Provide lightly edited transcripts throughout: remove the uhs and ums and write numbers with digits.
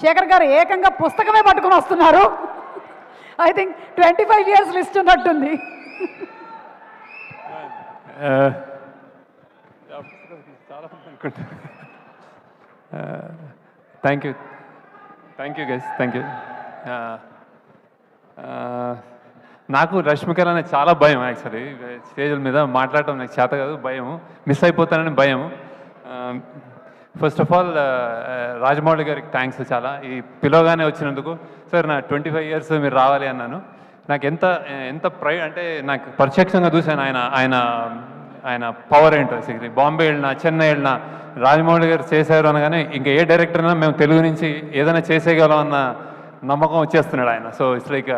శేఖర్ గారు ఏకంగా పుస్తకమే పట్టుకుని వస్తున్నారు. ఐ థింక్ 25 years లిస్ట్ ఉన్నట్టుంది. Thank you guys, thank you. నాకు రష్మికర్ అనేది చాలా భయం. యాక్చువల్లీ స్టేజ్ల మీద మాట్లాడటం నాకు చేత కాదు, భయం, మిస్ అయిపోతానని భయం. ఫస్ట్ ఆఫ్ ఆల్ రాజమౌళి గారికి థ్యాంక్స్ చాలా, ఈ పిలవగానే వచ్చినందుకు. సార్ నా 25 years మీరు రావాలి అన్నాను. నాకు ఎంత ప్రైడ్ అంటే, నాకు ప్రత్యక్షంగా చూశాను ఆయన పవర్ ఏంటో. బాంబే వెళ్ళినా, చెన్నై వెళ్ళినా రాజమౌళి గారు చేశారు అనగానే ఇంకా ఏ డైరెక్టర్ అయినా మేము తెలుగు నుంచి ఏదైనా చేసేయగలం అన్న నమ్మకం వచ్చేస్తున్నాడు ఆయన. సో ఇట్స్ లైక్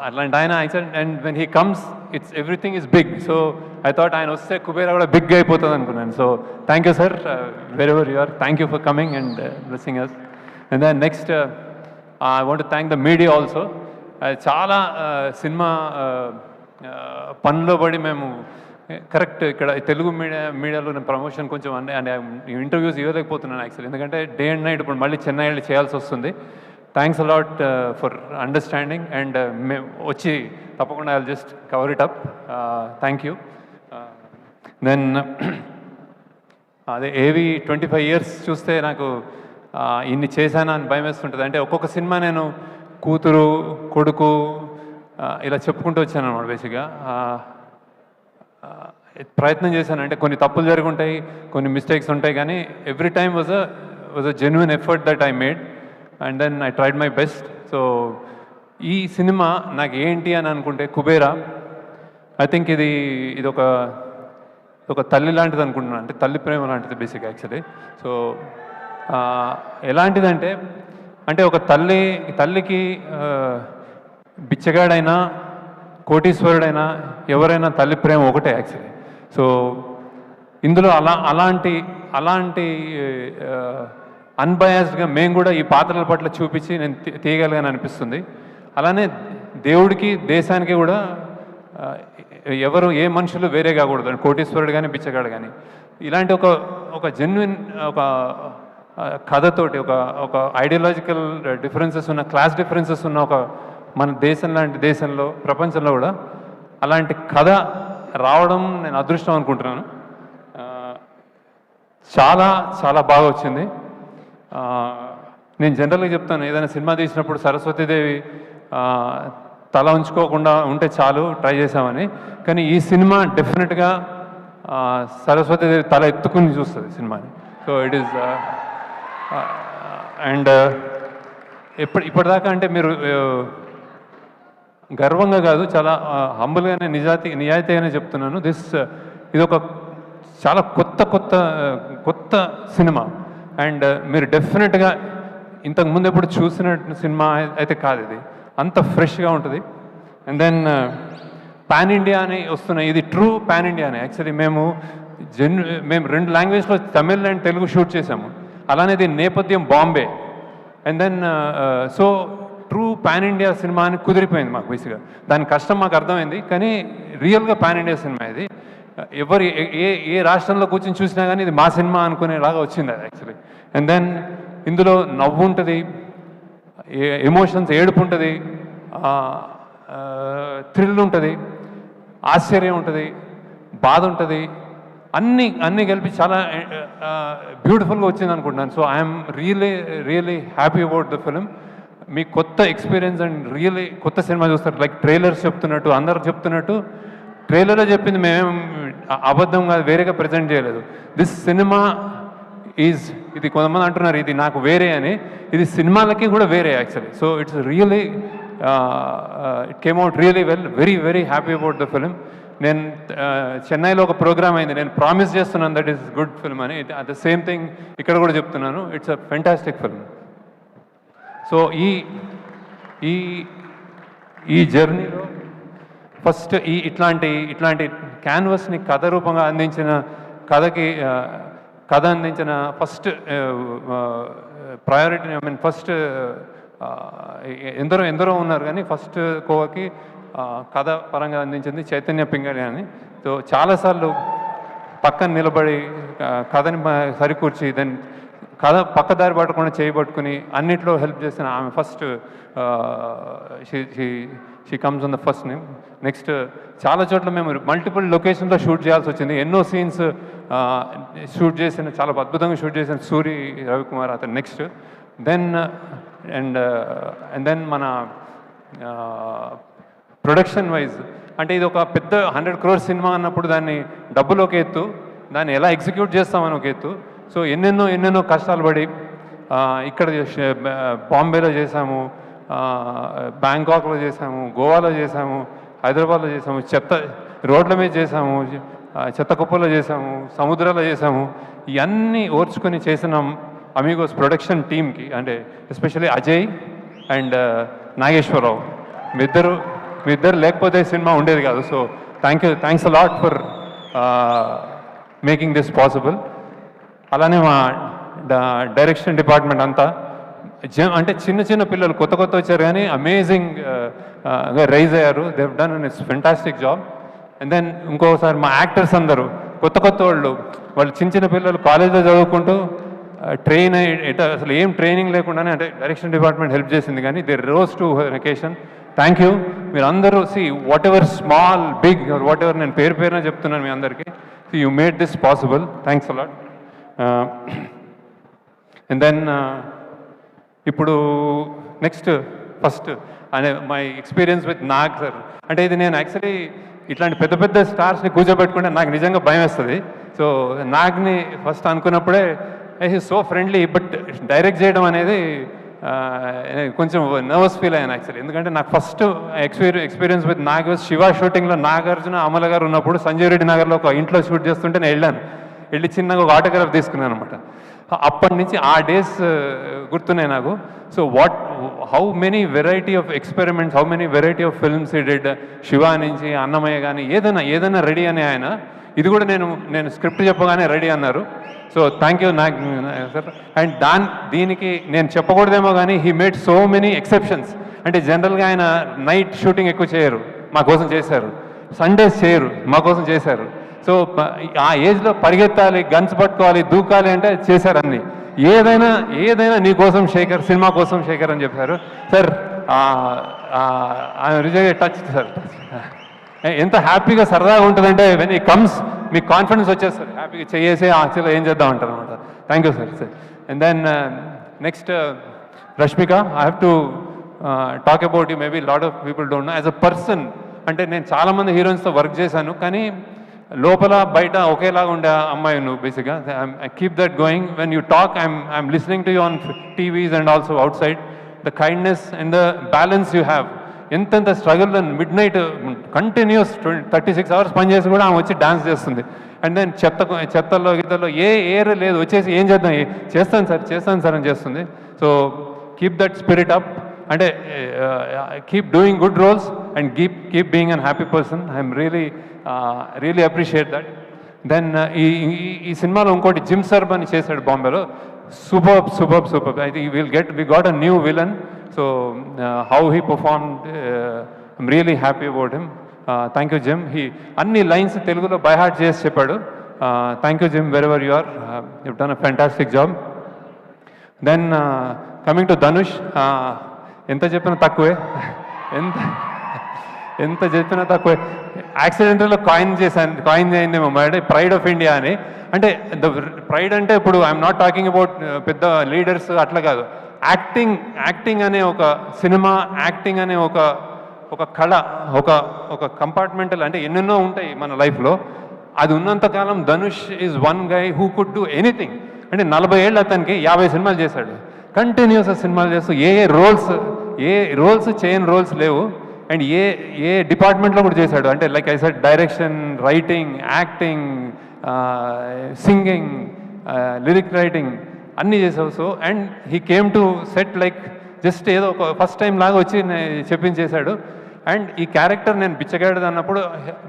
అట్లాంటి ఆయన. And when he comes it's everything is big. So I thought ఆయన వస్తే కుబేరా కూడా బిగ్ అయిపోతుంది అనుకున్నాను. So thank you sir, very very you're. Thank you for coming and blessing us. And then next I want to thank the media also. చాలా cinema పనిలో పడి మేము correct ఇక్కడ తెలుగు మీడియాలో నేను ప్రమోషన్ కొంచెం అంటే ఇంటర్వ్యూస్ ఇవ్వలేకపోతున్నాను యాక్చువల్లీ, ఎందుకంటే డే అండ్ నైట్ ఇప్పుడు మళ్ళీ చెన్నై వెళ్ళి చేయాల్సి వస్తుంది. Thanks a lot for understanding. And మేము వచ్చి తప్పకుండా I just cover it up. Thank you. Then అదే ఏవి 25 years చూస్తే నాకు ఇన్ని చేశానా అని భయం వేస్తుంటుంది. అంటే ఒక్కొక్క సినిమా నేను కూతురు, కొడుకు ఇలా చెప్పుకుంటూ వచ్చాను అన్నమాట. బేసిక్గా ప్రయత్నం చేశాను. అంటే కొన్ని తప్పులు జరిగి ఉంటాయి, కొన్ని మిస్టేక్స్ ఉంటాయి, కానీ every time was a genuine effort that I made and then I tried my best. So ఈ సినిమా నాకు ఏంటి అని అనుకుంటే కుబేరా, ఐ థింక్ ఇది ఒక తల్లి లాంటిది అనుకుంటున్నాను. అంటే తల్లి ప్రేమ లాంటిది బేసిక్ యాక్చువల్లీ. సో ఎలాంటిదంటే, అంటే ఒక తల్లికి బిచ్చగాడైనా కోటీశ్వరుడైనా ఎవరైనా తల్లి ప్రేమ ఒకటే యాక్చువల్లీ. సో ఇందులో అలాంటి అన్బయాస్డ్గా మేము కూడా ఈ పాత్రల పట్ల చూపించి నేను తీయగలిగాను అనిపిస్తుంది. అలానే దేవుడికి, దేశానికి కూడా ఎవరు ఏ మనుషులు వేరే కాకూడదు, కోటీశ్వరుడు కానీ బిచ్చగాడు కానీ. ఇలాంటి ఒక జెన్యున్ ఒక కథతోటి ఒక ఐడియాలజికల్ డిఫరెన్సెస్ ఉన్న, క్లాస్ డిఫరెన్సెస్ ఉన్న ఒక మన దేశం లాంటి దేశంలో, ప్రపంచంలో కూడా అలాంటి కథ రావడం నేను అదృష్టం అనుకుంటున్నాను. చాలా చాలా బాగా వచ్చింది. నేను జనరల్గా చెప్తాను, ఏదైనా సినిమా తీసినప్పుడు సరస్వతీదేవి తల ఉంచుకోకుండా ఉంటే చాలు ట్రై చేసామని. కానీ ఈ సినిమా డెఫినెట్గా సరస్వతీదేవి తల ఎత్తుకుని చూస్తుంది సినిమాని. సో ఇట్ ఈస్ అండ్ ఇప్పటిదాకా అంటే మీరు గర్వంగా కాదు, చాలా హంబుల్గానే నిజాయితీగానే చెప్తున్నాను. ఇది ఒక చాలా కొత్త సినిమా. అండ్ మీరు డెఫినెట్గా ఇంతకుముందు ఎప్పుడు చూసిన సినిమా అయితే కాదు, ఇది అంత ఫ్రెష్గా ఉంటుంది. అండ్ దెన్ పాన్ ఇండియా అని వస్తున్నాయి. ఇది ట్రూ పాన్ ఇండియానే యాక్చువల్లీ. మేము 2 లాంగ్వేజ్లో తమిళ్ అండ్ తెలుగు షూట్ చేసాము. అలానే దీని నేపథ్యం Bombay. And then so true pan India cinema అని కుదిరిపోయింది మాకు బేసిక్గా. దాని కష్టం మాకు అర్థమైంది, కానీ రియల్గా పాన్ ఇండియా సినిమా ఇది. ఎవరు ఏ రాష్ట్రంలో కూర్చొని చూసినా కానీ ఇది మా సినిమా అనుకునేలాగా వచ్చింది అది యాక్చువల్లీ. అండ్ దెన్ ఇందులో నవ్వు ఉంటుంది, ఎమోషన్స్, ఏడుపు ఉంటుంది, థ్రిల్ ఉంటుంది, ఆశ్చర్యం ఉంటుంది, బాధ ఉంటుంది, అన్నీ కలిపి చాలా బ్యూటిఫుల్గా వచ్చింది అనుకుంటున్నాను. So I'm really happy about the film. మీ కొత్త ఎక్స్పీరియన్స్ అండ్ రియలీ కొత్త సినిమా చూస్తారు. లైక్ ట్రైలర్స్ చెప్తున్నట్టు, అందరు చెప్తున్నట్టు ట్రైలర్లో చెప్పింది మేమేం అబద్ధం కాదు, వేరేగా ప్రజెంట్ చేయలేదు. దిస్ సినిమా ఇది కొంతమంది అంటున్నారు ఇది నాకు వేరే అని, ఇది సినిమాలకి కూడా వేరే actually. So it's really it came out really well. Very happy about the film. నేను చెన్నైలో ఒక ప్రోగ్రామ్ అయింది, నేను ప్రామిస్ చేస్తున్నాను దట్ ఈస్ గుడ్ ఫిల్మ్ అని. అట్ ద సేమ్ థింగ్ ఇక్కడ కూడా చెప్తున్నాను, it's a fantastic film. So ఈ జర్నీలో ఫస్ట్ ఇట్లాంటి క్యాన్వస్ని కథ రూపంగా అందించిన కథ అందించిన first priority, I mean first ఎందరో ఉన్నారు, కానీ ఫస్ట్ కోవకి కథ పరంగా అందించింది చైతన్య పింగళి అని. సో చాలాసార్లు పక్కన నిలబడి కథని సరికూర్చి దెన్ కథ పక్కదారి పట్టకుండా చేయబట్టుకుని అన్నిట్లో హెల్ప్ చేసిన ఆమె first she comes on the first name. Next చాలా చోట్ల మేము మల్టిపుల్ లొకేషన్లో షూట్ చేయాల్సి వచ్చింది. ఎన్నో సీన్స్ షూట్ చేసిన, చాలా అద్భుతంగా షూట్ చేసిన సూరి రవికుమార్ అతను నెక్స్ట్. దెన్ అండ్ దెన్ మన ప్రొడక్షన్ వైజ్ అంటే ఇది ఒక పెద్ద 100 crores సినిమా అన్నప్పుడు దాన్ని డబ్బులు ఒక ఎత్తు, దాన్ని ఎలా ఎగ్జిక్యూట్ చేస్తామని ఒక ఎత్తు. సో ఎన్నెన్నో కష్టాలు పడి ఇక్కడ బాంబేలో చేసాము, బ్యాంకాక్లో చేసాము, గోవాలో చేసాము, హైదరాబాద్లో చేసాము, రోడ్ల మీద చేసాము, చెత్త కుప్పలో చేసాము, సముద్రాల్లో చేసాము. ఇవన్నీ ఓర్చుకొని చేసిన అమీగోస్ ప్రొడక్షన్ టీమ్కి అంటే ఎస్పెషల్లీ అజయ్ అండ్ నాగేశ్వరరావు మీ ఇద్దరు లేకపోతే సినిమా ఉండేది కాదు. So thanks a lot for making this possible. అలానే మా డైరెక్షన్ డిపార్ట్మెంట్ అంతా అంటే చిన్న పిల్లలు కొత్త వచ్చారు కానీ అమేజింగ్ రైజ్ అయ్యారు. They've done and it's fantastic job. And then ఇంకోసారి మా యాక్టర్స్ అందరూ కొత్త వాళ్ళు చిన్న పిల్లలు కాలేజ్లో చదువుకుంటూ ట్రైన్ అసలు ఏం ట్రైనింగ్ లేకుండానే అంటే డైరెక్షన్ డిపార్ట్మెంట్ హెల్ప్ చేసింది కానీ they rose to vacation. Thank you. మీరు అందరూ whatever small big whatever నేను పేరున చెప్తున్నాను మీ అందరికీ. You made this possible. Thanks a lot. And then ఇప్పుడు నెక్స్ట్ ఫస్ట్ అనే my experience with Nag sir. అంటే ఇది నేను యాక్చువల్లీ ఇట్లాంటి పెద్ద స్టార్స్ని కూర్చోబెట్టుకుంటే నాకు నిజంగా భయం వేస్తుంది. సో నాగ్ని ఫస్ట్ అనుకున్నప్పుడే he's so friendly, but direct చేయడం అనేది కొంచెం నర్వస్ ఫీల్ అయ్యాను యాక్చువల్లీ. ఎందుకంటే నాకు first experience with Nag Shiva షూటింగ్లో నాగార్జున అమల గారు ఉన్నప్పుడు సంజయ్ రెడ్డి నగర్లో ఒక ఇంట్లో షూట్ చేస్తుంటే నేను వెళ్ళి చిన్నగా ఒక ఆటోగ్రాఫ్ తీసుకున్నాను అనమాట. అప్పటి నుంచి ఆ డేస్ గుర్తున్నాయి నాకు. So how many variety of experiments, how many variety of films ఈ డిడ్. శివ నుంచి అన్నమయ్య కానీ ఏదైనా రెడీ అని ఆయన. ఇది కూడా నేను స్క్రిప్ట్ చెప్పగానే రెడీ అన్నారు. So thank you Nag sir. And దీనికి నేను చెప్పకూడదేమో కానీ he made so many exceptions. అంటే జనరల్గా ఆయన నైట్ షూటింగ్ ఎక్కువ చేయరు, మా కోసం చేశారు. సండేస్ చేయరు, మా కోసం చేశారు. సో ఆ ఏజ్లో పరిగెత్తాలి, గన్స్ పట్టుకోవాలి, దూకాలి అంటే చేశారు అన్ని. ఏదైనా నీ కోసం శేఖర్, సినిమా కోసం శేఖర్ అని చెప్పారు సార్. టచ్ సార్, ఎంత హ్యాపీగా సరదాగా ఉంటుందంటే వెన్ ఈ కమ్స్ మీకు కాన్ఫిడెన్స్ వచ్చేస్తారు, హ్యాపీగా చేసి యాక్చువల్గా ఏం చేద్దాం అంటారు అనమాట. Thank you sir. And then next Rashmika, I have to talk about you. Maybe lot of people don't know as a person. అంటే నేను చాలామంది హీరోయిన్స్తో వర్క్ చేశాను కానీ లోపల బయట ఒకేలాగా ఉండే అమ్మాయి నువ్వు బేసిక్గా. I keep that going. When you talk I'm listening to you on TVs and also outside. The kindness and the balance you have. ఎంతెంత struggle midnight continuous 36 hours పనిచేసి కూడా ఆమె వచ్చి డాన్స్ చేస్తుంది. అండ్ దెన్ చెత్తల్లో గిత్తల్లో ఏర్ లేదు, వచ్చేసి ఏం చేద్దాం, చేస్తాను సార్ అని చేస్తుంది. So keep that spirit up. అంటే keep doing good roles and keep being an happy person. I'm really appreciate that. Then ఈ సినిమాలో ఇంకోటి జిమ్ సర్బ్ అని చేశాడు బాంబేలో. Super. I think we got a new villain. So how he performed, I'm really happy about him. Thank you Jim. He అన్ని lines తెలుగులో by heart చేసి చెప్పాడు. Thank you Jim, wherever you are. You've done a fantastic job. Then coming to Dhanush, ఎంత చెప్పినా తక్కువే. ఎంత చెప్పినా తక్కువే. యాక్సిడెంటల్లో కాయిన్ అయిందేమో అంటే ప్రైడ్ ఆఫ్ ఇండియా అని. అంటే ప్రైడ్ అంటే ఇప్పుడు ఐఎమ్ నాట్ టాకింగ్ అబౌట్ పెద్ద లీడర్స్ అట్లా కాదు. యాక్టింగ్ అనే ఒక సినిమా, యాక్టింగ్ అనే ఒక కళ, ఒక కంపార్ట్మెంటల్ అంటే ఎన్నెన్నో ఉంటాయి మన లైఫ్లో. అది ఉన్నంతకాలం Dhanush is one guy who could do anything. అంటే 40 ఏళ్ళు అతనికి 50 సినిమాలు చేశాడు కంటిన్యూస్గా. సినిమాలు చేస్తూ ఏ రోల్స్ చేయని రోల్స్ లేవు. అండ్ ఏ డిపార్ట్మెంట్లో కూడా చేశాడు. అంటే like I said, direction, writing, acting, singing, lyric writing అన్నీ చేసావు. So and he came to set like just ఏదో ఒక ఫస్ట్ టైం లాగా వచ్చి చెప్పించేశాడు. అండ్ ఈ క్యారెక్టర్ నేను బిచ్చగాడు అన్నప్పుడు,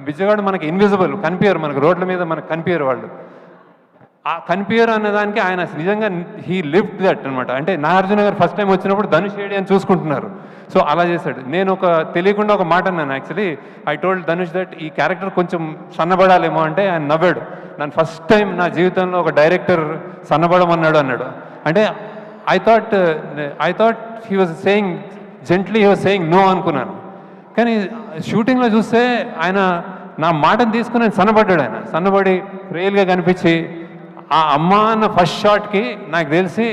బిచ్చగాడు మనకి ఇన్విజిబుల్, కనిపించరు మనకు, రోడ్ల మీద మనకు కనిపించరు వాళ్ళు. ఆ కనిపించరు అన్నదానికి ఆయన నిజంగా హీ లివ్డ్ దట్ అనమాట. అంటే నాగార్జున గారు ఫస్ట్ టైం వచ్చినప్పుడు ధనుష్ ఏడి అని చూసుకుంటున్నారు. సో అలా చేశాడు. నేను తెలియకుండా ఒక మాట అన్నాను actually. I told Dhanush that ఈ క్యారెక్టర్ కొంచెం సన్నబడాలేమో అంటే ఆయన నవ్వాడు. నన్ను ఫస్ట్ టైం నా జీవితంలో ఒక డైరెక్టర్ సన్నబడమన్నాడు అన్నాడు. అంటే I thought he was saying gently he was saying no అనుకున్నాను. కానీ షూటింగ్లో చూస్తే ఆయన నా మాటను తీసుకుని సన్నబడ్డాడు. ఆయన సన్నబడి రియల్గా కనిపించి ఆ అమ్మ అన్న ఫస్ట్ షాట్కి నాకు తెలిసి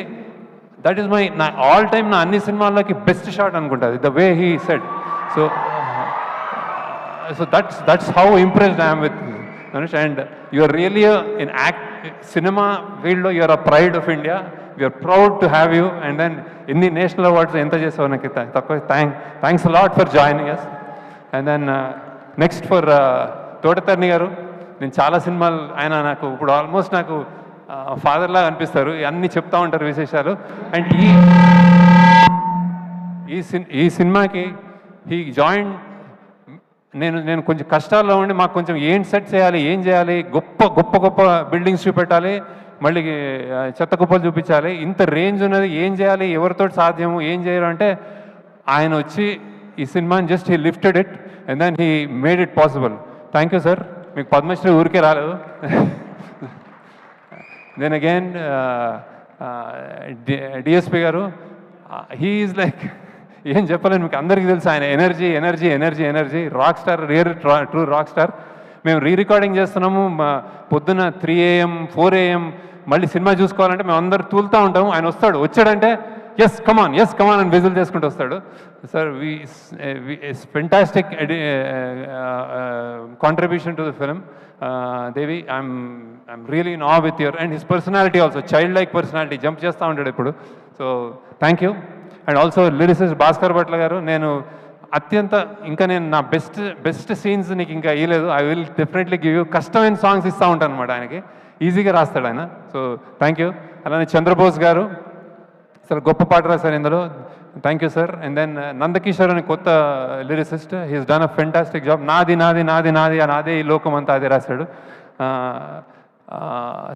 దట్ ఈస్ మై నా ఆల్ టైమ్ నా అన్ని సినిమాల్లోకి బెస్ట్ షాట్ అనుకుంటుంది, the way he said. So that's how impressed I'm with Dhanush, and you are really in cinema field lo you are a pride of India. We are proud to have you, and then in the national awards enta chesavu naku thanks a lot for joining us. And then next for Todatarni garu, నేను చాలా సినిమాలు ఆయన నాకు ఇప్పుడు almost నాకు father లాగా అనిపిస్తారు, అన్నీ చెప్తా ఉంటారు విశేషాలు. అండ్ ఈ సినిమాకి హీ జాయిన్ నేను కొంచెం కష్టాల్లో ఉండి మాకు కొంచెం ఏం సెట్ చేయాలి, ఏం చేయాలి, గొప్ప గొప్ప గొప్ప బిల్డింగ్స్ చూపెట్టాలి, మళ్ళీ చెత్త కుప్పలు చూపించాలి, ఇంత రేంజ్ ఉన్నది, ఏం చేయాలి, ఎవరితో సాధ్యము, ఏం చేయరు అంటే ఆయన వచ్చి ఈ సినిమాని just he lifted it and then he made it possible. Thank you sir. మీకు పద్మశ్రీ ఊరికే రాలేదు. Then again DSP garu, he is like ఏం చెప్పలేను మీకు, అందరికీ తెలుసు ఆయన energy energy energy energy, rock star, true rock star. మేము రీరికార్డింగ్ చేస్తున్నాము పొద్దున 3 AM 4 AM, మళ్ళీ సినిమా చూసుకోవాలంటే మేము అందరు తూలుతూ ఉంటాము. ఆయన వచ్చాడంటే ఎస్ కమాన్ అని విజిల్ చేసుకుంటూ వస్తాడు. Sir fantastic contribution to the film. Devi, I'm really in awe with your and his personality also, child like personality, jump చేస్తూ ఉంటాడు ఇప్పుడు. So thank you. And also lyricist Bhaskar Bhatla garu, నేను ఇంకా నేను నా బెస్ట్ సీన్స్ నీకు ఇంకా ఇవ్వలేదు. I will definitely give you. కష్టమైన సాంగ్స్ ఇస్తూ ఉంటాను అనమాట ఆయనకి, ఈజీగా రాస్తాడు ఆయన. So thank you. అలానే చంద్రబోస్ గారు అసలు గొప్ప పాట రాశారు ఇందులో, thank you sir. And then Nandakishore అని కొత్త lyricist, he's done a fantastic job. నాది నాది నాది నాది నాదే ఈ లోకం అంతా అదే రాశాడు.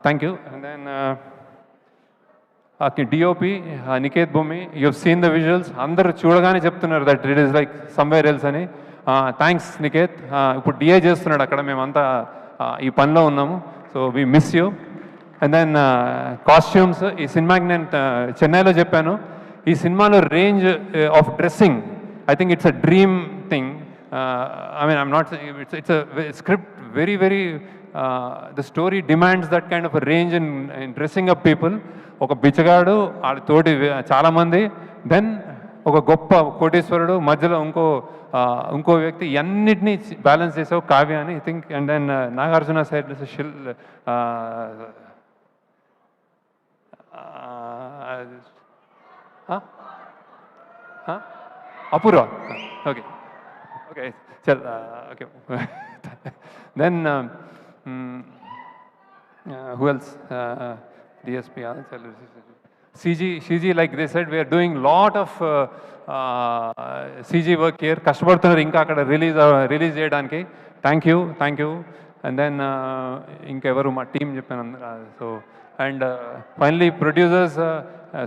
Thank you. And then DOP Niketh Bommi, you have seen the visuals, అందరూ చూడగానే చెప్తున్నారు that it is like somewhere else అని. థ్యాంక్స్ నికేత్. ఇప్పుడు డిఏ చేస్తున్నాడు అక్కడ, మేమంతా ఈ పనిలో ఉన్నాము. So we miss you. And then costumes, ఈ సినిమాకి నేను చెన్నైలో చెప్పాను, ఈ సినిమాలో range of dressing I think it's a dream thing. I mean I'm not, it's a script very very, the story demands that kind of range in dressing up people. ఒక బిచ్చగాడు, తోటి చాలామంది, దెన్ ఒక గొప్ప కోటేశ్వరుడు, మధ్యలో ఇంకో వ్యక్తి, అన్నిటినీ బ్యాలెన్స్ చేసావు కావ్య అని I think. And then Nagarjuna side Apoorva. Okay okay చల్ okay. Then who else? DSP, CG, like they said, we are doing lot of CG work here. కష్టపడుతున్నారు ఇంకా అక్కడ రిలీజ్ చేయడానికి. Thank you. అండ్ దెన్ ఇంకెవరు మా టీం చెప్పాను అందరూ. So and finally producers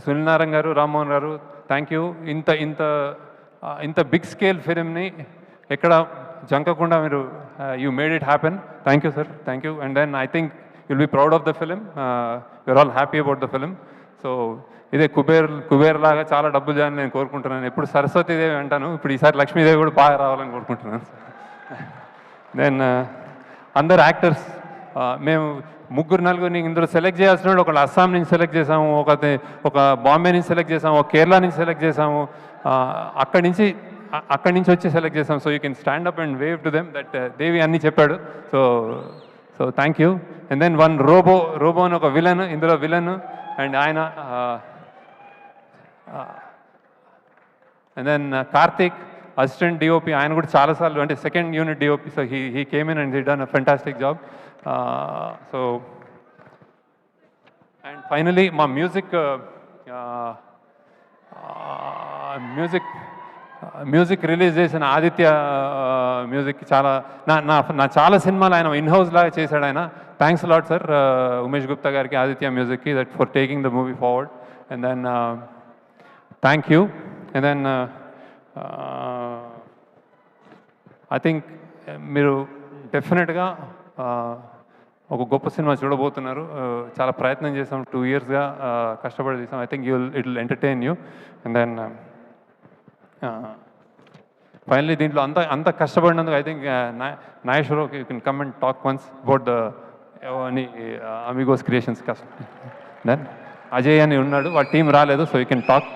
Sunil Narayana garu, Rammohan garu, thank you. ఇంత బిగ్ స్కేల్ ఫిలింని ఎక్కడ జంకకుండా మీరు you made it happen. Thank you sir, thank you. And then I think you'll be proud of the film. You're all happy about the film. So ఇదే కుబేర్ లాగా చాలా డబ్బులు చేయాలని నేను కోరుకుంటున్నాను. ఎప్పుడు సరస్వతీదేవి అంటాను, ఇప్పుడు ఈసారి లక్ష్మీదేవి కూడా బాగా రావాలని కోరుకుంటున్నాను. దెన్ అందరు యాక్టర్స్, మేము 3-4 ఇందులో సెలెక్ట్ చేయాల్సిన వాళ్ళు, ఒకళ్ళు అస్సాం నుంచి సెలెక్ట్ చేసాము, ఒక బాంబే నుంచి సెలెక్ట్ చేసాము, ఒక కేరళ నుంచి సెలెక్ట్ చేసాము, అక్కడి నుంచి వచ్చి సెలెక్ట్ చేసాము. So you can stand up and wave to them that Devi అన్నీ చెప్పాడు. So thank you. And then one robo అని ఒక విలన్, ఇందులో విలన్, అండ్ ఆయన. And then Karthik assistant DOP, ఆయన కూడా చాలాసార్లు అంటే second unit DOP. So he came in and he done a fantastic job. So and finally మా మ్యూజిక్ రిలీజ్ చేసిన ఆదిత్య మ్యూజిక్, చాలా నా చాలా సినిమాలు ఆయన ఇన్హౌస్ లాగా చేశాడు ఆయన. Thanks lot sir Umesh Gupta గారికి, ఆదిత్య మ్యూజిక్కి, that for taking the movie forward. And then thank you. And then I think మీరు డెఫినెట్గా ఒక గొప్ప సినిమా చూడబోతున్నారు. చాలా ప్రయత్నం చేసాం, 2 ఇయర్స్గా కష్టపడి తీసాం. I think it will entertain you. And then finally దీంట్లో అంత కష్టపడినందుకు I think Nageswara Rao you can come and talk once about the అని అమిగోస్ క్రియేషన్స్ కష్టం. దెన్ అజయ్ అని ఉన్నాడు, వాళ్ళ టీం రాలేదు, సో యూ కెన్ టాక్.